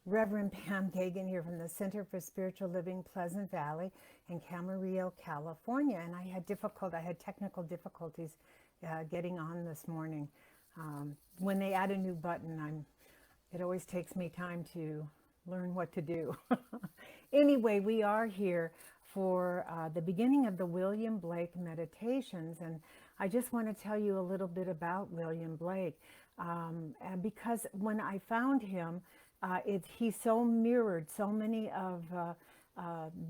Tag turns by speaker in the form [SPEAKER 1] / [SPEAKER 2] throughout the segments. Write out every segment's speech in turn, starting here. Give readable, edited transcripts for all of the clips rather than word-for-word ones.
[SPEAKER 1] Reverend Pam Geagan here from the Center for Spiritual Living, Pleasant Valley in Camarillo, California. And I had technical difficulties getting on this morning. When they add a new button, it always takes me time to learn what to do. Anyway, we are here for the beginning of the William Blake Meditations. And I just want to tell you a little bit about William Blake. Because when I found him, he so mirrored so many of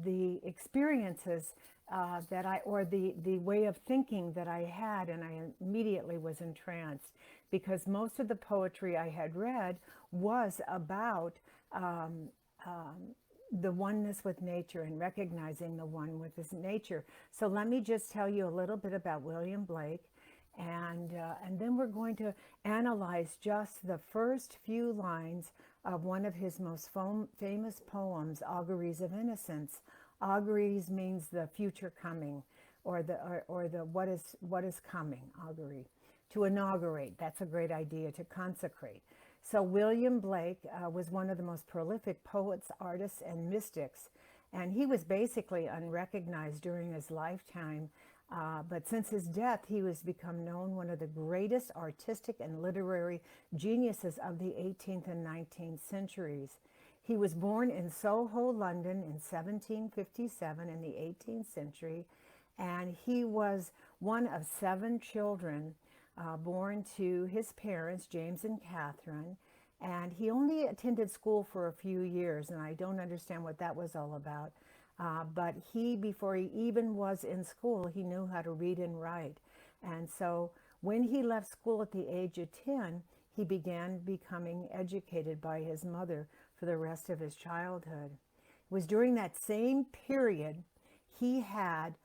[SPEAKER 1] the experiences the way of thinking that I had, and I immediately was entranced because most of the poetry I had read was about the oneness with nature and recognizing the one with his nature. So let me just tell you a little bit about William Blake. And then we're going to analyze just the first few lines of one of his most famous poems, Auguries of Innocence. Auguries means the future coming, or the what is coming. Augury, to inaugurate. That's a great idea. To consecrate. So William Blake was one of the most prolific poets, artists, and mystics, and he was basically unrecognized during his lifetime. But since his death, he was become known one of the greatest artistic and literary geniuses of the 18th and 19th centuries. He was born in Soho, London in 1757 in the 18th century, and he was one of 7 children born to his parents, James and Catherine. And he only attended school for a few years, and I don't understand what that was all about. But before he even was in school, he knew how to read and write. And so when he left school at the age of 10, he began becoming educated by his mother for the rest of his childhood. It was during that same period he had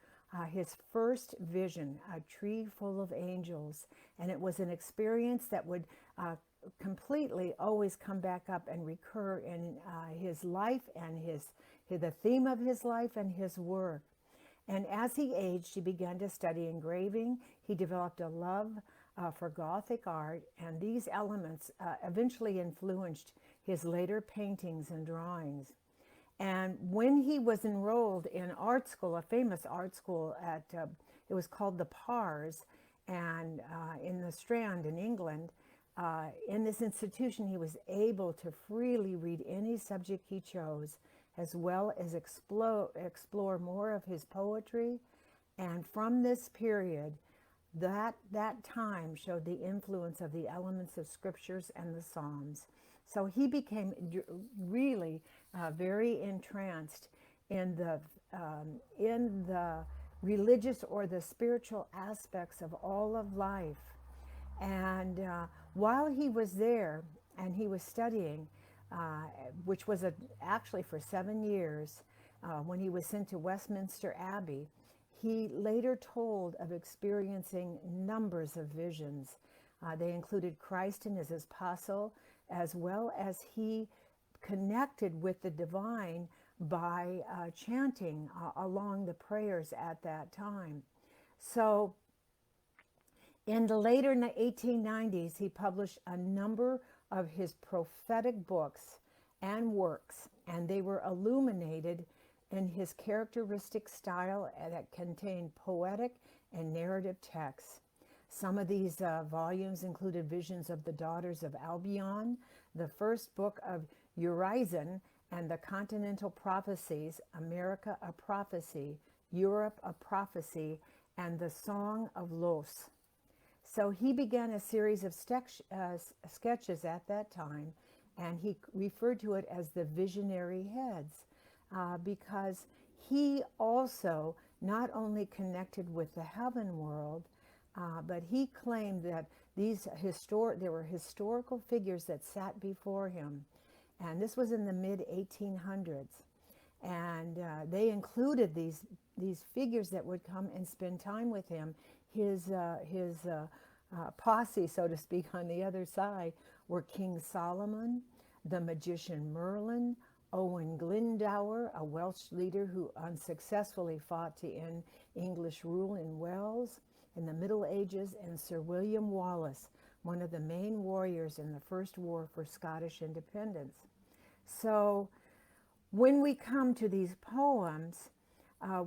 [SPEAKER 1] his first vision, a tree full of angels. And it was an experience that would completely always come back up and recur in his life and the theme of his life and his work. And as he aged, he began to study engraving. He developed a love for Gothic art, and these elements eventually influenced his later paintings and drawings. And when he was enrolled in art school, a famous art school it was called the Pars, and in the Strand in England, in this institution, he was able to freely read any subject he chose, as well as explore more of his poetry. And from this period, that time showed the influence of the elements of scriptures and the Psalms. So he became really very entranced in the religious or the spiritual aspects of all of life. And while he was there and he was studying, which was actually for 7 years, when he was sent to Westminster Abbey, he later told of experiencing numbers of visions. They included Christ and his apostle, as well as he connected with the divine by chanting along the prayers at that time. So in the later 1890s, he published a number of his prophetic books and works, and they were illuminated in his characteristic style that contained poetic and narrative texts. Some of these volumes included visions of the daughters of Albion, the first book of Urizen, and the Continental Prophecies, America a Prophecy, Europe a Prophecy, and the Song of Los. So he began a series of sketches at that time, and he referred to it as the visionary heads, because he also not only connected with the heaven world, but he claimed that there were historical figures that sat before him, and this was in the mid-1800s, and they included these figures that would come and spend time with him. His posse, so to speak, on the other side were King Solomon, the magician Merlin, Owen Glendower, a Welsh leader who unsuccessfully fought to end English rule in Wales in the Middle Ages, and Sir William Wallace, one of the main warriors in the First War for Scottish independence. So when we come to these poems,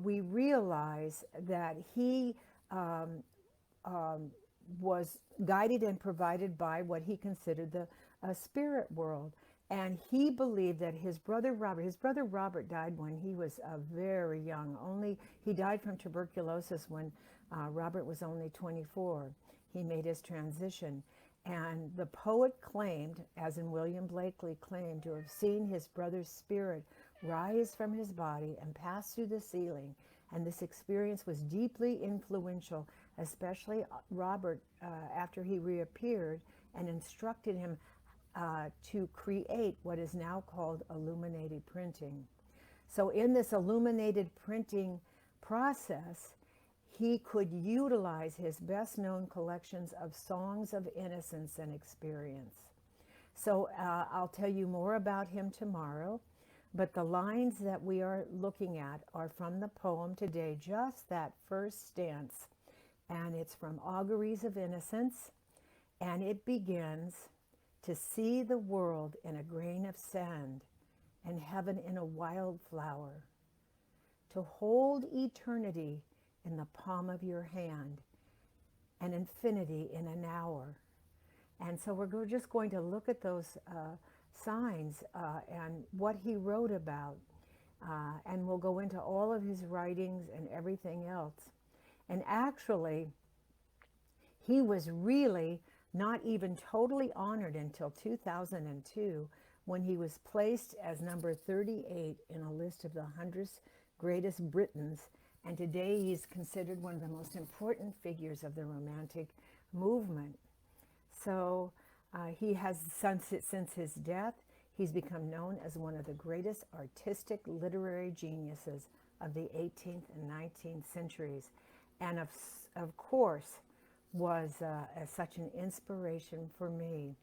[SPEAKER 1] we realize that he was guided and provided by what he considered the spirit world. And he believed that his brother Robert died when he was very young. He died from tuberculosis when Robert was only 24. He made his transition. And the poet claimed, as in William Blakely claimed, to have seen his brother's spirit rise from his body and pass through the ceiling. And this experience was deeply influential, especially Robert, after he reappeared and instructed him to create what is now called illuminated printing. So in this illuminated printing process, he could utilize his best known collections of songs of innocence and experience. So I'll tell you more about him tomorrow, but the lines that we are looking at are from the poem today, just that first stance. And it's from Auguries of Innocence, and it begins, to see the world in a grain of sand and heaven in a wildflower, to hold eternity in the palm of your hand and infinity in an hour. And so we're just going to look at those signs and what he wrote about. And we'll go into all of his writings and everything else. And actually, he was really not even totally honored until 2002, when he was placed as number 38 in a list of the 100 greatest Britons. And today he's considered one of the most important figures of the Romantic movement. So he has, since his death, he's become known as one of the greatest artistic literary geniuses of the 18th and 19th centuries. And of course, was such an inspiration for me.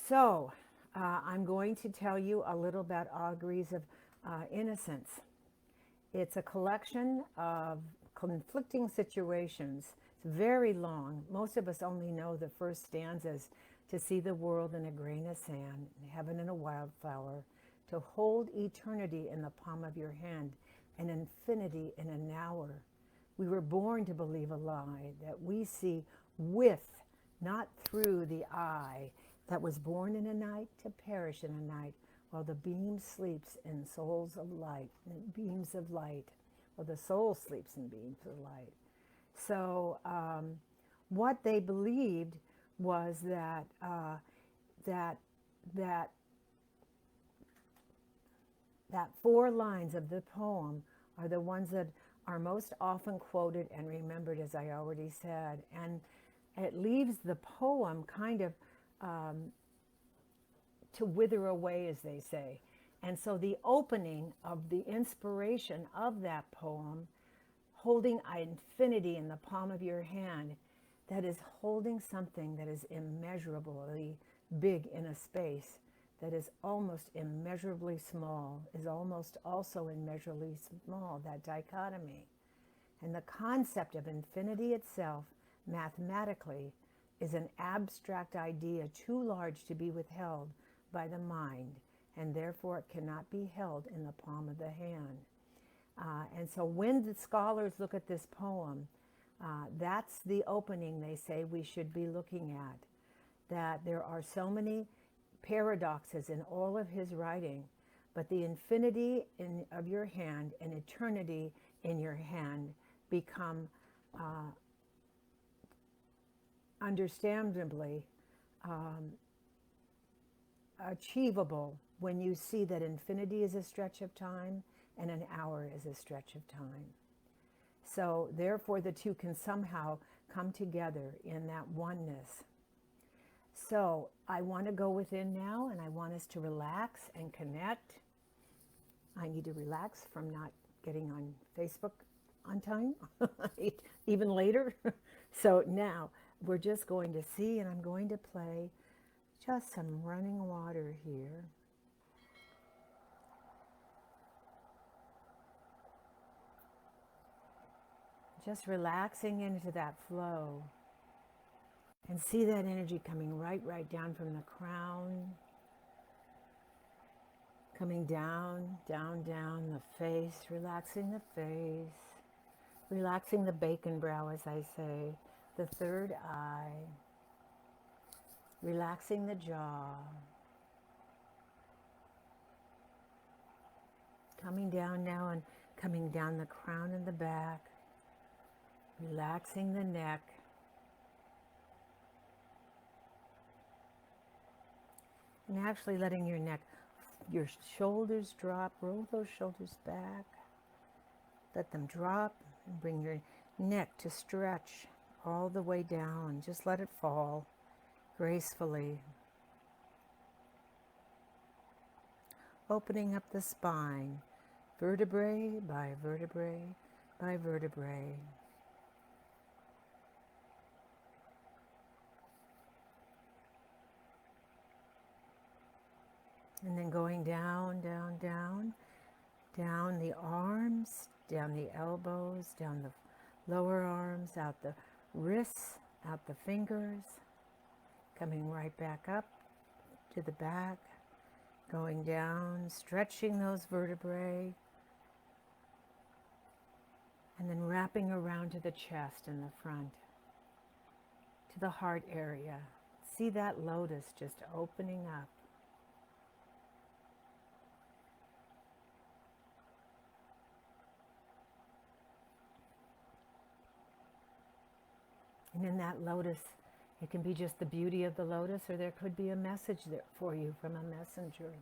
[SPEAKER 1] So I'm going to tell you a little about Auguries of Innocence. It's a collection of conflicting situations. It's very long. Most of us only know the first stanzas: to see the world in a grain of sand, heaven in a wildflower, to hold eternity in the palm of your hand, and infinity in an hour. We were born to believe a lie that we see with, not through the eye, that was born in a night to perish in a night, while the beam sleeps in souls of light, beams of light, while the soul sleeps in beams of light. So what they believed was that that four lines of the poem are the ones that are most often quoted and remembered, as I already said. And it leaves the poem kind of to wither away, as they say. And so the opening of the inspiration of that poem, holding infinity in the palm of your hand, that is holding something that is immeasurably big in a space, that is almost immeasurably small, is almost also immeasurably small, that dichotomy. And the concept of infinity itself, mathematically, is an abstract idea too large to be withheld by the mind, and therefore it cannot be held in the palm of the hand. And so when the scholars look at this poem, that's the opening they say we should be looking at, that there are so many paradoxes in all of his writing, but the infinity of your hand and eternity in your hand become understandably achievable when you see that infinity is a stretch of time and an hour is a stretch of time. So therefore the two can somehow come together in that oneness. So I want to go within now, and I want us to relax and connect. I need to relax from not getting on Facebook on time, even later. So now we're just going to see, and I'm going to play just some running water here. Just relaxing into that flow. And see that energy coming right down from the crown, coming down the face, relaxing the face, relaxing the bacon brow, as I say, the third eye, relaxing the jaw, coming down now and coming down the crown and the back, relaxing the neck, and actually letting your neck, your shoulders drop, roll those shoulders back, let them drop, and bring your neck to stretch all the way down. Just let it fall gracefully. Opening up the spine, vertebrae by vertebrae by vertebrae. And then going down the arms, down the elbows, down the lower arms, out the wrists, out the fingers, coming right back up to the back, going down, stretching those vertebrae, and then wrapping around to the chest and the front, to the heart area. See that lotus just opening up. And in that lotus, it can be just the beauty of the lotus, or there could be a message there for you from a messenger.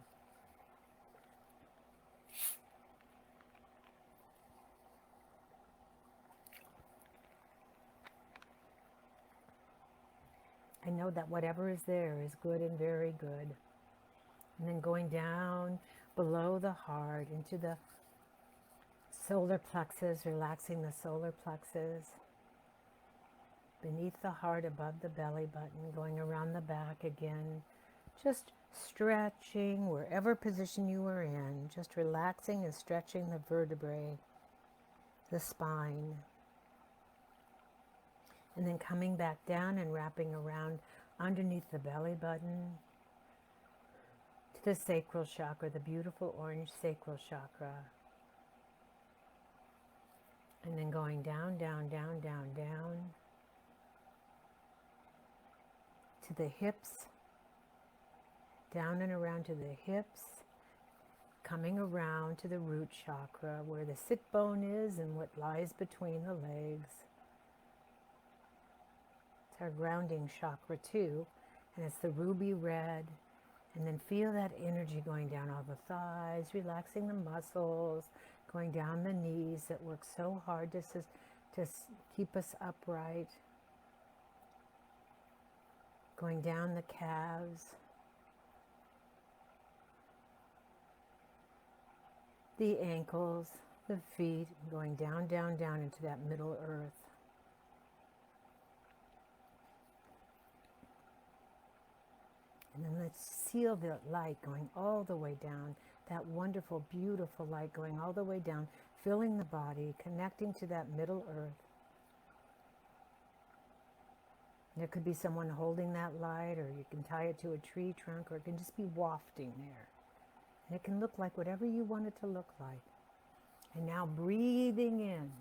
[SPEAKER 1] I know that whatever is there is good and very good. And then going down below the heart into the solar plexus, relaxing the solar plexus. Beneath the heart, above the belly button, going around the back again, just stretching wherever position you are in, just relaxing and stretching the vertebrae, the spine, and then coming back down and wrapping around underneath the belly button to the sacral chakra, the beautiful orange sacral chakra, and then going down to the hips, down and around to the hips, coming around to the root chakra where the sit bone is and what lies between the legs. It's our grounding chakra too, and it's the ruby red. And then feel that energy going down all the thighs, relaxing the muscles, going down the knees that work so hard to keep us upright. Going down the calves, the ankles, the feet, going down into that middle earth. And then let's seal the light going all the way down, that wonderful, beautiful light going all the way down, filling the body, connecting to that middle earth. There could be someone holding that light, or you can tie it to a tree trunk, or it can just be wafting there. And it can look like whatever you want it to look like. And now breathing in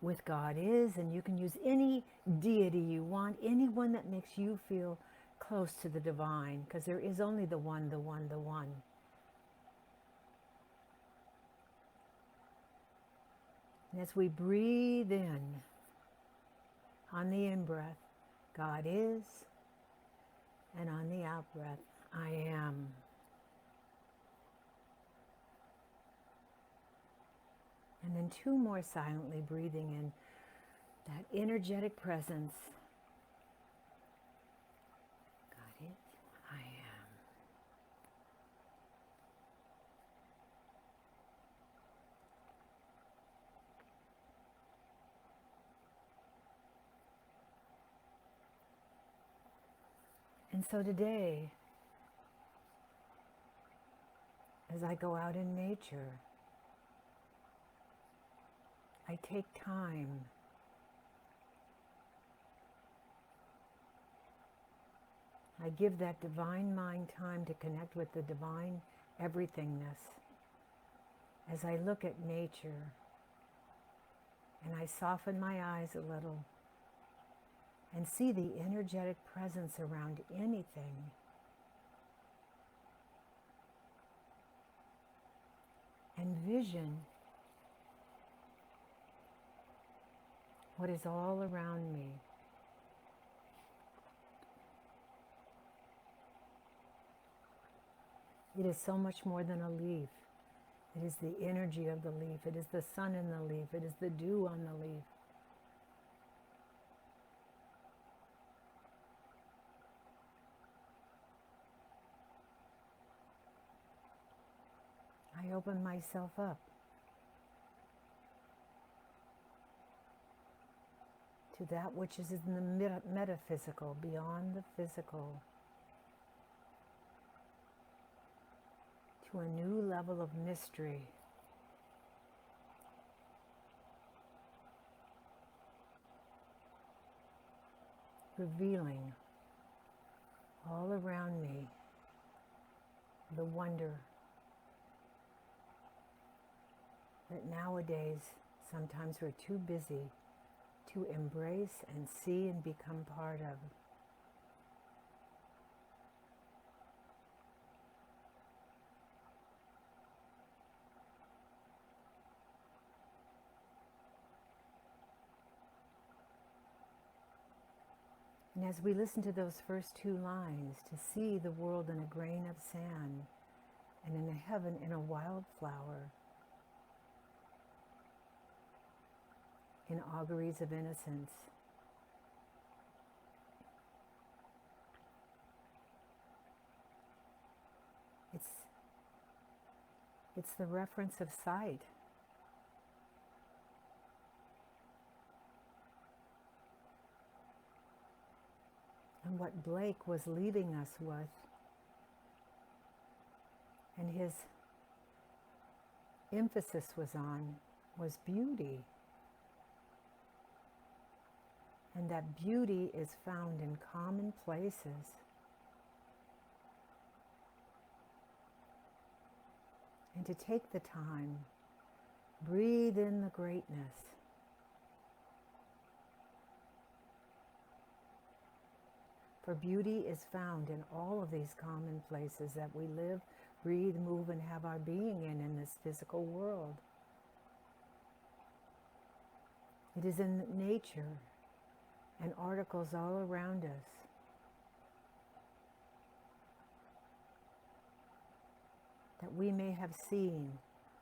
[SPEAKER 1] with God is, and you can use any deity you want, anyone that makes you feel close to the divine, because there is only the one, the one, the one. And as we breathe in, on the in-breath, God is, and on the out-breath, I am. And then two more silently breathing in that energetic presence. God is, I am. And so today, as I go out in nature, I take time I give that divine mind time to connect with the divine everythingness as I look at nature and I soften my eyes a little and see the energetic presence around anything. And vision what is all around me. It is so much more than a leaf. It is the energy of the leaf. It is the sun in the leaf. It is the dew on the leaf. I open myself up to that which is in the metaphysical, beyond the physical, to a new level of mystery. Revealing all around me the wonder that nowadays sometimes we're too busy to embrace and see and become part of. And as we listen to those first two lines, to see the world in a grain of sand and in a heaven in a wildflower, in auguries of innocence, it's the reference of sight. And what Blake was leaving us with, and his emphasis was on, was beauty. And that beauty is found in common places. And to take the time, breathe in the greatness. For beauty is found in all of these common places that we live, breathe, move, and have our being in this physical world. It is in nature and articles all around us. That we may have seen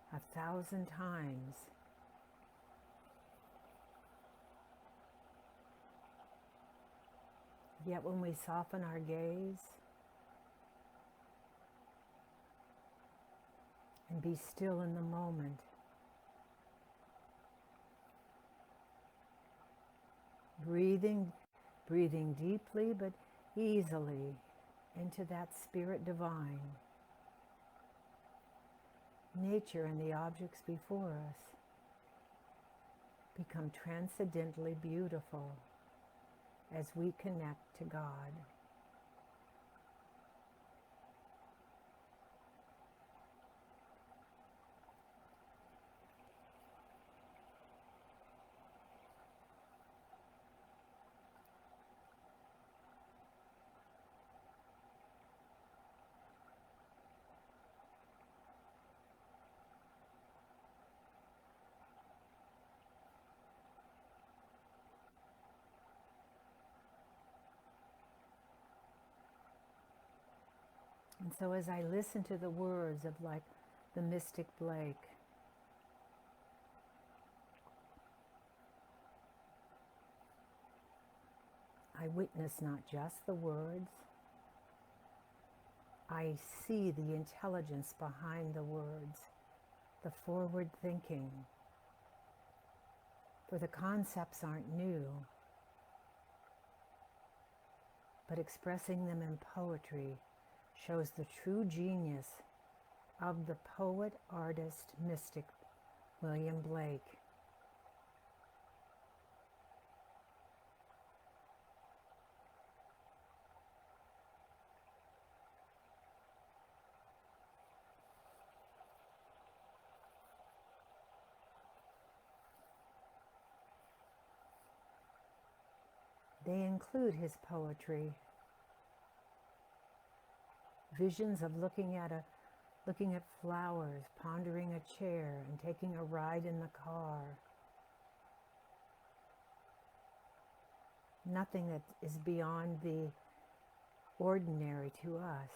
[SPEAKER 1] 1,000 times. Yet when we soften our gaze and be still in the moment, breathing deeply but easily into that spirit divine, nature and the objects before us become transcendently beautiful as we connect to God. And so as I listen to the words of like the mystic Blake, I witness not just the words, I see the intelligence behind the words, the forward thinking. For the concepts aren't new, but expressing them in poetry shows the true genius of the poet, artist, mystic William Blake. They include his poetry, visions of looking at flowers, pondering a chair, and taking a ride in the car. Nothing that is beyond the ordinary to us.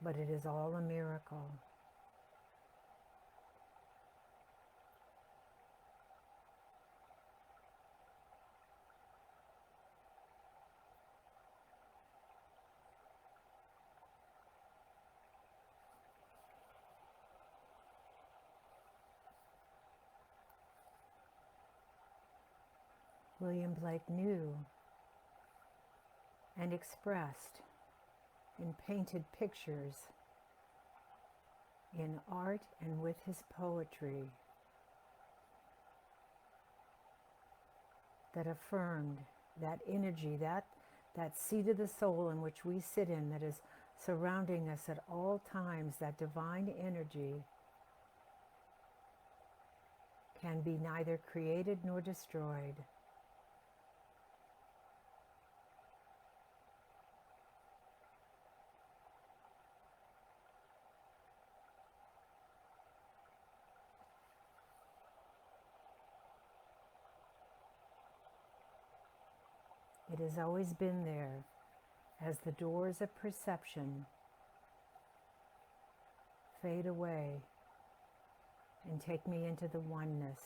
[SPEAKER 1] But it is all a miracle. William Blake knew and expressed in painted pictures, in art, and with his poetry that affirmed that energy, that seat of the soul in which we sit in, that is surrounding us at all times, that divine energy can be neither created nor destroyed. It has always been there as the doors of perception fade away and take me into the oneness.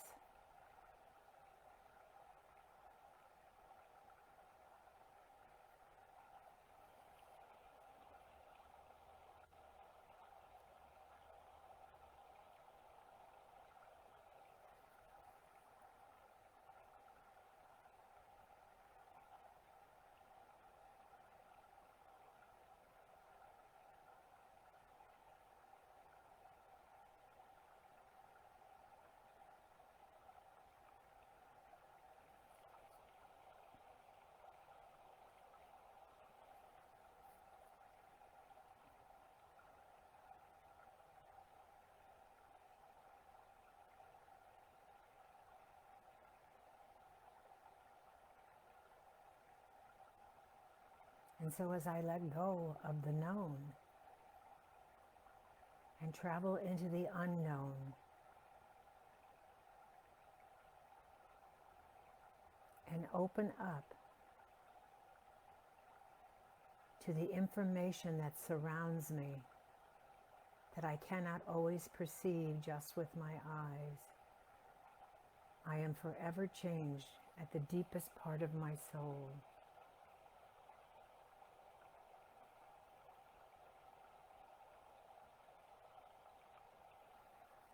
[SPEAKER 1] And so as I let go of the known and travel into the unknown, and open up to the information that surrounds me, that I cannot always perceive just with my eyes, I am forever changed at the deepest part of my soul.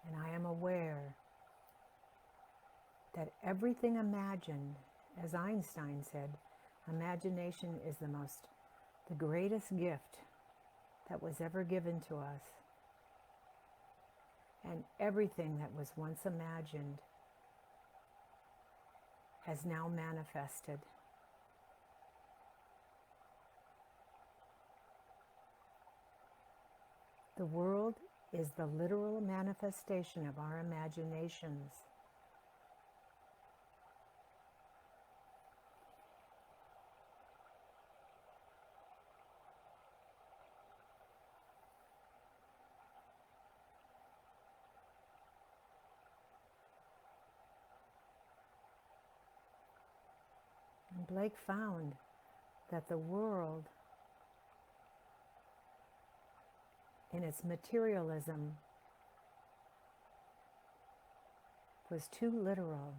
[SPEAKER 1] And I am aware that everything imagined, as Einstein said, imagination is the greatest gift that was ever given to us. And everything that was once imagined has now manifested. The world is the literal manifestation of our imaginations. And Blake found that the world, in its materialism, was too literal.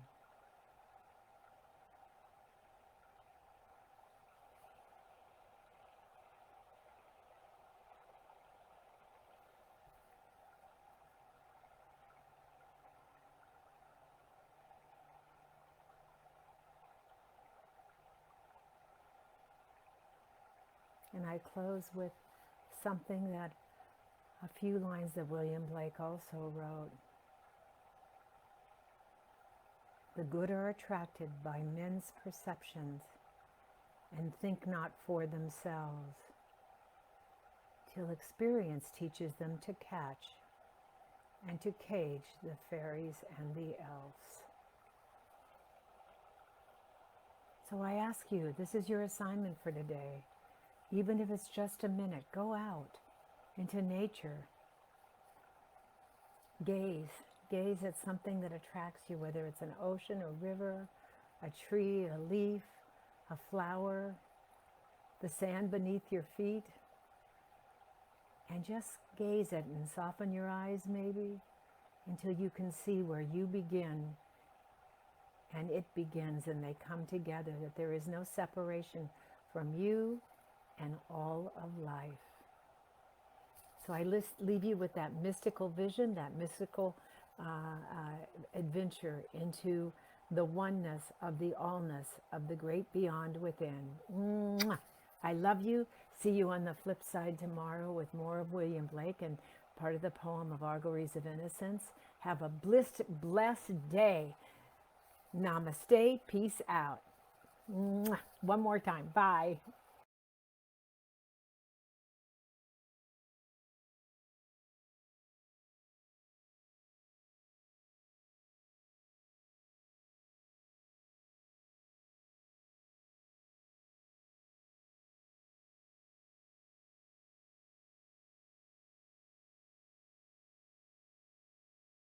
[SPEAKER 1] And I close with something that a few lines that William Blake also wrote. The good are attracted by men's perceptions and think not for themselves. till experience teaches them to catch and to cage the fairies and the elves. So I ask you, this is your assignment for today. Even if it's just a minute, go out into nature. Gaze at something that attracts you, whether it's an ocean, a river, a tree, a leaf, a flower, the sand beneath your feet. And just gaze at it and soften your eyes maybe until you can see where you begin and it begins and they come together, that there is no separation from you and all of life. So I leave you with that mystical vision, that mystical adventure into the oneness of the allness of the great beyond within. Mwah! I love you. See you on the flip side tomorrow with more of William Blake and part of the poem of Auguries of Innocence. Have a blessed day. Namaste. Peace out. Mwah! One more time. Bye.